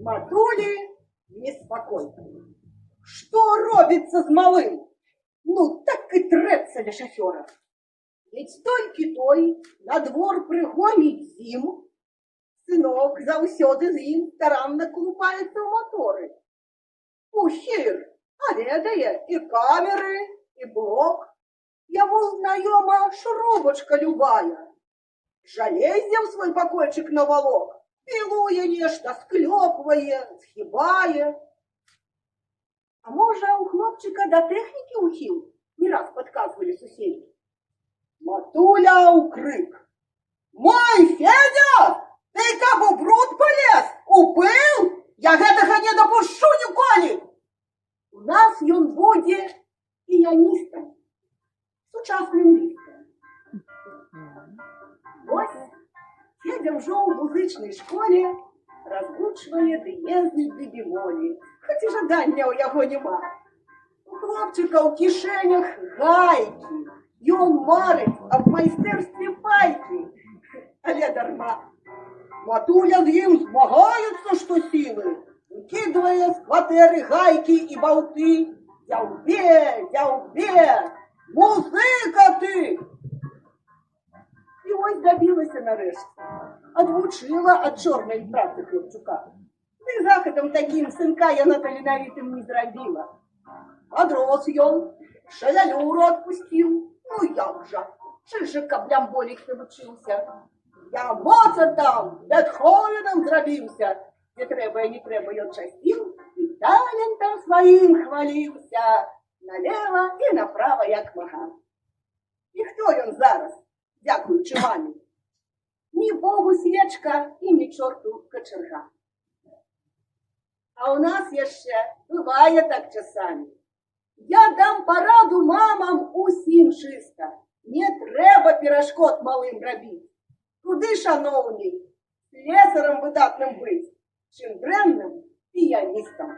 Матулі неспокойно. Что робится с малым? Ну, так и треться для шофера. Ведь толькі той на двор пригонить зиму, сынок заўсёды з ім старанна колупаецца ў моторы. Ухір, а ведае і камеры, і блок. Яму знаёма шрубочка любая. Жалезне ў свой пакойчык навалок, пілуе нешта, склёпвае, схібае. А можа, у хлопчыка да тэхнікі ўхіл? Не раз падказвалі суседзі. Матуля ў крык. Мой Федя! Ты каб у бруд полез, у пыл? Я гэтага не дапушчу ніколі! У нас ён будзе піяністам, сучасным лістам. Вось, Федя ўжо ў музычнай школе разгучвае дыезды ды бемолі, хоць і жадання ў яго няма. У хлопчыка ў кішэнях гайкі, ён марыць аб майстэрстве пайкі, але дарма. Матуля з ім змагаецца, што сілы, выкідвае з кватэры гайкі і балты. Дзяўбе, дзяўбе, музыка ты! І ось дабілася нарэшце, адвучыла ад чорнай працы хлопчука. Ды захадам такім сынка яна таленавітым не зрабіла. Адрос ён, шалялюру адпусціў. Ну як жа, чыж каблям болік навучыўся. Я моцар там, Бетховенам зрабіўся. Не трэба і не трэба ён часціў, і талентам сваім хваліўся. Налева і направа як мага. І хто ён зараз, дзякуючы мамі? Ні Богу свечка і ні чорту качарга. А ў нас яшчэ бывае так часамі. Я дам параду мамам усім чыста. Не трэба перашкод малым рабіць. Куды шаноўней, слесарам выдатным быць, чым дрэнным піяністам.